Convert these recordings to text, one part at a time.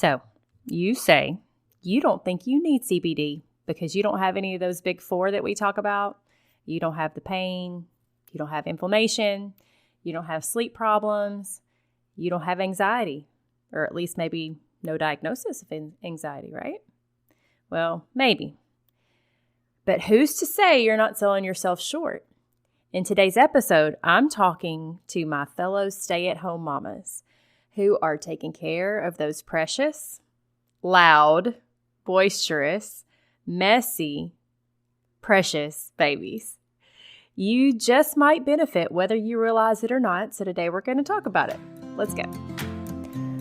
So you say you don't think you need CBD because you don't have any of those big four that we talk about. You don't have the pain. You don't have inflammation. You don't have sleep problems. You don't have anxiety, or at least maybe no diagnosis of anxiety, right? Well, maybe. But who's to say you're not selling yourself short? In today's episode, I'm talking to my fellow stay-at-home mamas who are taking care of those precious, loud, boisterous, messy, precious babies. You just might benefit whether you realize it or not, so today we're going to talk about it. Let's go.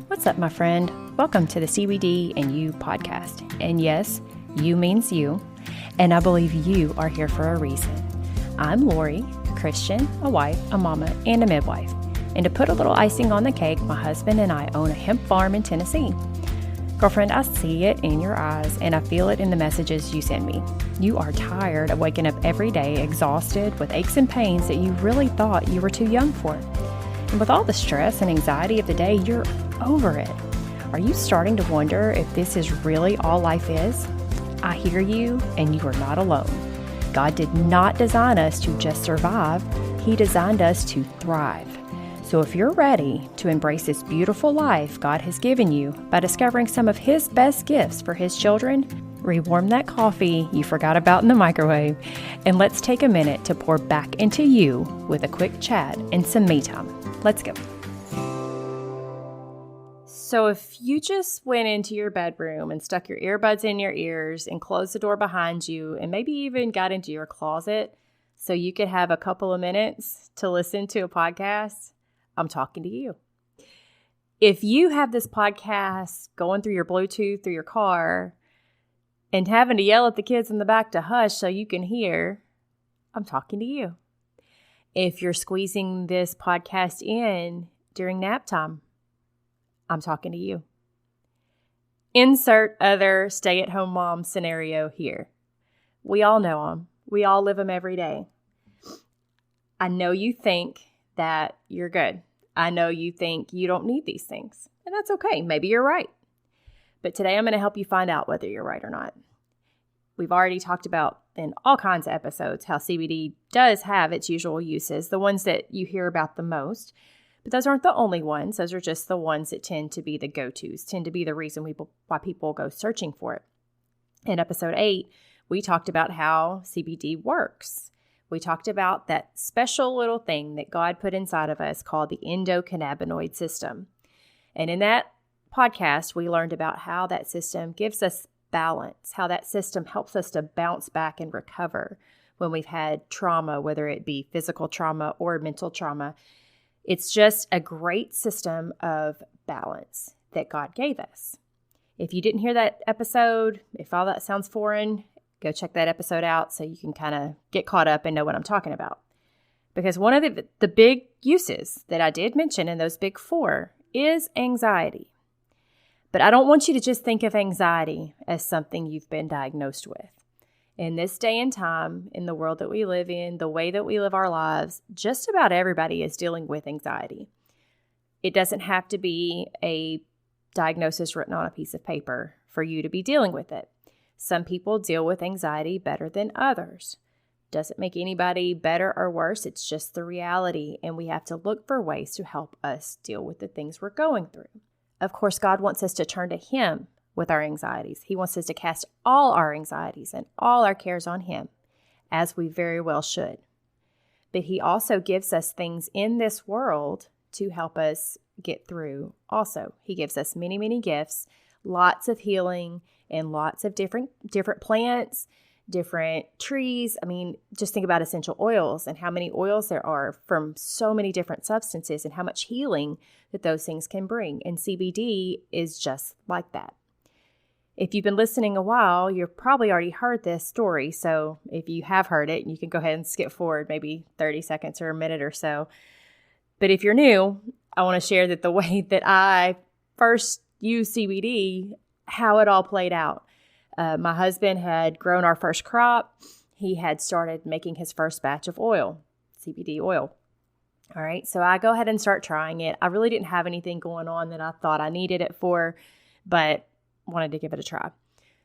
What's up, my friend? Welcome to the CBD YOU podcast. And yes, you means you, and I believe you are here for a reason. I'm Lori, a Christian, a wife, a mama, and a midwife. And to put a little icing on the cake, my husband and I own a hemp farm in Tennessee. Girlfriend, I see it in your eyes, and I feel it in the messages you send me. You are tired of waking up every day exhausted with aches and pains that you really thought you were too young for. And with all the stress and anxiety of the day, you're over it. Are you starting to wonder if this is really all life is? I hear you, and you are not alone. God did not design us to just survive. He designed us to thrive. So if you're ready to embrace this beautiful life God has given you by discovering some of His best gifts for His children, rewarm that coffee you forgot about in the microwave, and let's take a minute to pour back into you with a quick chat and some me time. Let's go. So if you just went into your bedroom and stuck your earbuds in your ears and closed the door behind you and maybe even got into your closet so you could have a couple of minutes to listen to a podcast, I'm talking to you. If you have this podcast going through your Bluetooth through your car and having to yell at the kids in the back to hush so you can hear, I'm talking to you. If you're squeezing this podcast in during nap time, I'm talking to you. Insert other stay-at-home mom scenario here. We all know them. We all live them every day. I know you think that you're good. I know you think you don't need these things, and that's okay. Maybe you're right. But today I'm going to help you find out whether you're right or not. We've already talked about in all kinds of episodes how CBD does have its usual uses, the ones that you hear about the most. But those aren't the only ones. Those are just the ones that tend to be the go-tos, tend to be the reason why people go searching for it. In episode 8, we talked about how CBD works. We talked about that special little thing that God put inside of us called the endocannabinoid system. And in that podcast, we learned about how that system gives us balance, how that system helps us to bounce back and recover when we've had trauma, whether it be physical trauma or mental trauma. It's just a great system of balance that God gave us. If you didn't hear that episode, if all that sounds foreign, go check that episode out so you can kind of get caught up and know what I'm talking about. Because one of the big uses that I did mention in those big four is anxiety. But I don't want you to just think of anxiety as something you've been diagnosed with. In this day and time, in the world that we live in, the way that we live our lives, just about everybody is dealing with anxiety. It doesn't have to be a diagnosis written on a piece of paper for you to be dealing with it. Some people deal with anxiety better than others. Doesn't make anybody better or worse. It's just the reality, and we have to look for ways to help us deal with the things we're going through. Of course, God wants us to turn to Him with our anxieties. He wants us to cast all our anxieties and all our cares on Him, as we very well should. But He also gives us things in this world to help us get through also. He gives us many, many gifts, lots of healing, and lots of different plants, different trees. I mean, just think about essential oils and how many oils there are from so many different substances and how much healing that those things can bring. And CBD is just like that. If you've been listening a while, you've probably already heard this story. So if you have heard it, you can go ahead and skip forward maybe 30 seconds or a minute or so. But if you're new, I want to share that the way that I first used CBD, how it all played out. My husband had grown our first crop. He had started making his first batch of oil, CBD oil. All right, so I go ahead and start trying it. I really didn't have anything going on that I thought I needed it for, but wanted to give it a try.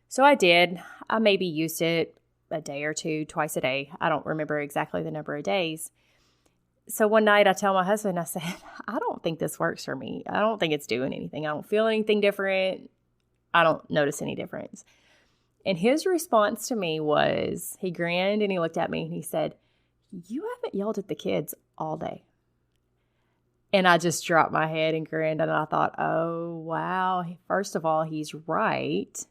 So I did. I maybe used it a day or two, twice a day. I don't remember exactly the number of days. So one night I tell my husband, I said, I don't think this works for me. I don't think it's doing anything. I don't feel anything different. I don't notice any difference. And his response to me was, he grinned and he looked at me and he said, you haven't yelled at the kids all day. And I just dropped my head and grinned, and I thought, oh, wow. First of all, he's right.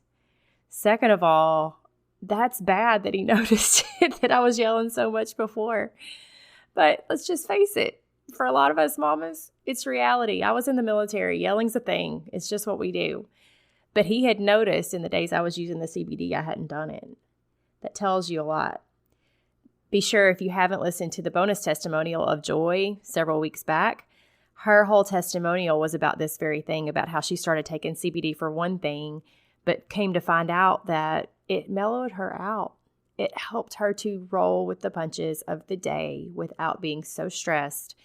Second of all, that's bad that he noticed that I was yelling so much before. But let's just face it. For a lot of us mamas, it's reality. I was in the military. Yelling's a thing. It's just what we do. But he had noticed in the days I was using the CBD, I hadn't done it. That tells you a lot. Be sure, if you haven't listened to the bonus testimonial of Joy several weeks back, her whole testimonial was about this very thing, about how she started taking CBD for one thing, but came to find out that it mellowed her out. It helped her to roll with the punches of the day without being so stressed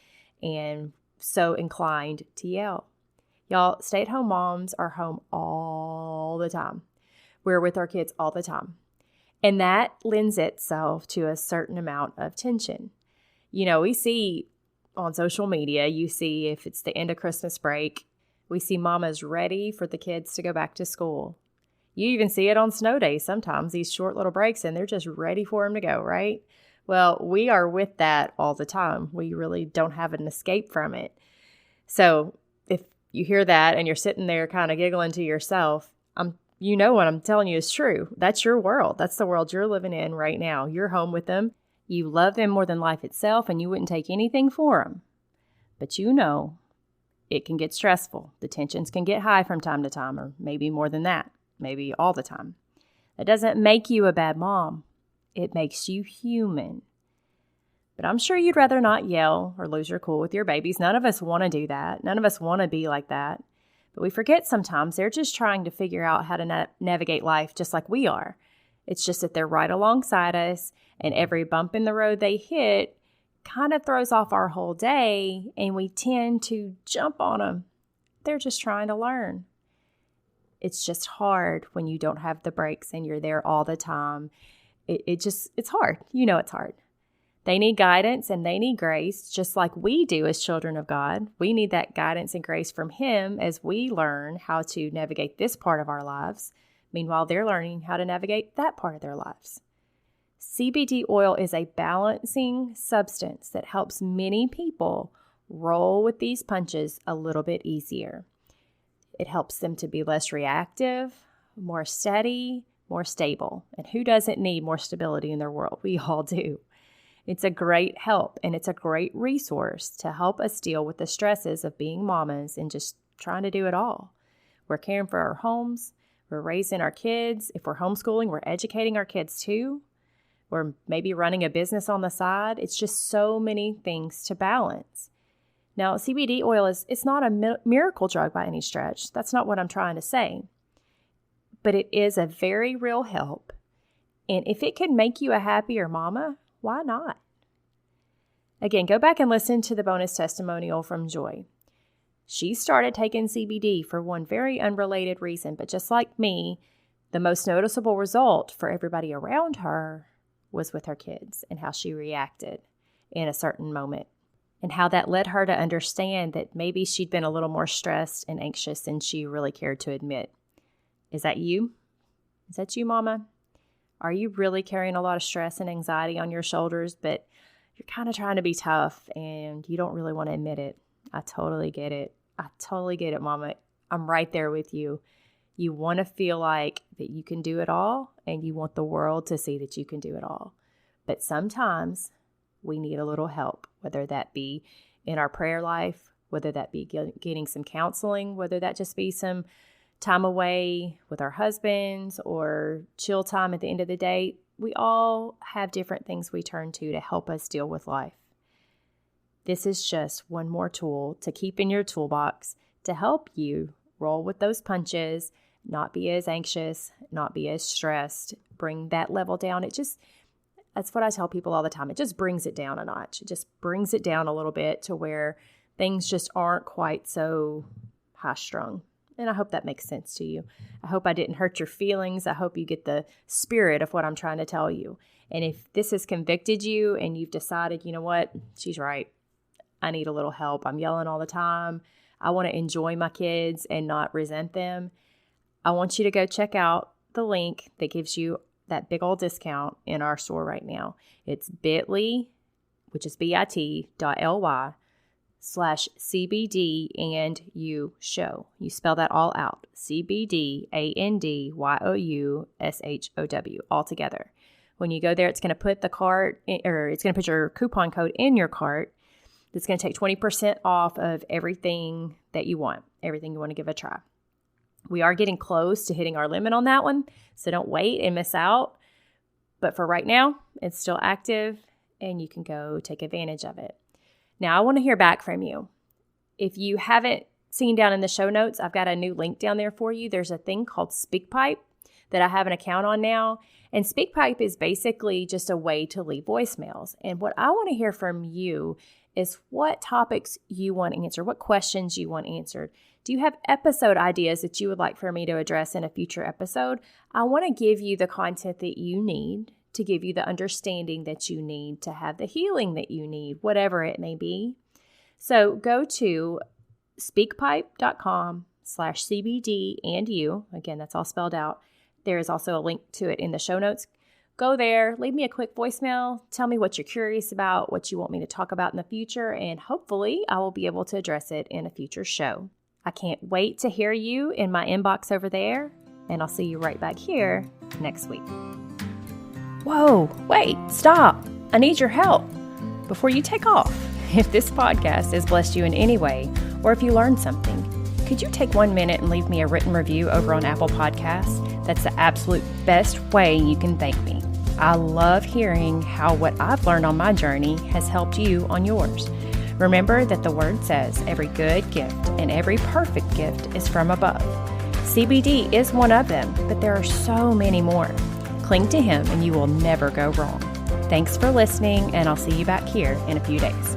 and so inclined to yell. Y'all, stay-at-home moms are home all the time. We're with our kids all the time. And that lends itself to a certain amount of tension. You know, we see on social media, you see if it's the end of Christmas break, we see mamas ready for the kids to go back to school. You even see it on snow days sometimes, these short little breaks, and they're just ready for them to go, right? Well, we are with that all the time. We really don't have an escape from it. So if you hear that and you're sitting there kind of giggling to yourself, you know what I'm telling you is true. That's your world. That's the world you're living in right now. You're home with them. You love them more than life itself, and you wouldn't take anything for them. But you know it can get stressful. The tensions can get high from time to time, or maybe more than that, maybe all the time. That doesn't make you a bad mom. It makes you human. But I'm sure you'd rather not yell or lose your cool with your babies. None of us want to do that. None of us want to be like that. But we forget sometimes they're just trying to figure out how to navigate life just like we are. It's just that they're right alongside us, and every bump in the road they hit kind of throws off our whole day, and we tend to jump on them. They're just trying to learn. It's just hard when you don't have the breaks and you're there all the time. It's hard. You know it's hard. They need guidance and they need grace, just like we do as children of God. We need that guidance and grace from Him as we learn how to navigate this part of our lives. Meanwhile, they're learning how to navigate that part of their lives. CBD oil is a balancing substance that helps many people roll with these punches a little bit easier. It helps them to be less reactive, more steady, more stable. And who doesn't need more stability in their world? We all do. It's a great help, and it's a great resource to help us deal with the stresses of being mamas and just trying to do it all. We're caring for our homes. We're raising our kids. If we're homeschooling, we're educating our kids too. We're maybe running a business on the side. It's just so many things to balance. Now, CBD oil it's not a miracle drug by any stretch. That's not what I'm trying to say. But it is a very real help. And if it can make you a happier mama, why not? Again, go back and listen to the bonus testimonial from Joy. She started taking CBD for one very unrelated reason, but just like me, the most noticeable result for everybody around her was with her kids and how she reacted in a certain moment, and how that led her to understand that maybe she'd been a little more stressed and anxious than she really cared to admit. Is that you? Is that you, mama? Are you really carrying a lot of stress and anxiety on your shoulders, but you're kind of trying to be tough and you don't really want to admit it? I totally get it. I totally get it, mama. I'm right there with you. You want to feel like that you can do it all, and you want the world to see that you can do it all. But sometimes we need a little help, whether that be in our prayer life, whether that be getting some counseling, whether that just be some time away with our husbands or chill time at the end of the day. We all have different things we turn to help us deal with life. This is just one more tool to keep in your toolbox to help you roll with those punches, not be as anxious, not be as stressed, bring that level down. That's what I tell people all the time. It just brings it down a notch. It just brings it down a little bit to where things just aren't quite so high strung. And I hope that makes sense to you. I hope I didn't hurt your feelings. I hope you get the spirit of what I'm trying to tell you. And if this has convicted you and you've decided, you know what, she's right, I need a little help. I'm yelling all the time. I want to enjoy my kids and not resent them. I want you to go check out the link that gives you that big old discount in our store right now. It's bit.ly, which is bit.ly/CBD and you show. You spell that all out. CBDYOU all together. When you go there, it's going to put the cart it's going to put your coupon code in your cart. That's going to take 20% off of everything that you want, everything you want to give a try. We are getting close to hitting our limit on that one, so don't wait and miss out. But for right now, it's still active and you can go take advantage of it. Now, I want to hear back from you. If you haven't seen down in the show notes, I've got a new link down there for you. There's a thing called SpeakPipe that I have an account on now. And SpeakPipe is basically just a way to leave voicemails. And what I want to hear from you is what topics you want answered, what questions you want answered. Do you have episode ideas that you would like for me to address in a future episode? I want to give you the content that you need to give you the understanding that you need to have the healing that you need, whatever it may be. So go to speakpipe.com/CBD and you. Again, that's all spelled out. There is also a link to it in the show notes. Go there, leave me a quick voicemail, tell me what you're curious about, what you want me to talk about in the future, and hopefully I will be able to address it in a future show. I can't wait to hear you in my inbox over there, and I'll see you right back here next week. Whoa, wait, stop. I need your help. Before you take off, if this podcast has blessed you in any way, or if you learned something, could you take 1 minute and leave me a written review over on Apple Podcasts? That's the absolute best way you can thank me. I love hearing how what I've learned on my journey has helped you on yours. Remember that the word says every good gift and every perfect gift is from above. CBD is one of them, but there are so many more. Cling to him and you will never go wrong. Thanks for listening, and I'll see you back here in a few days.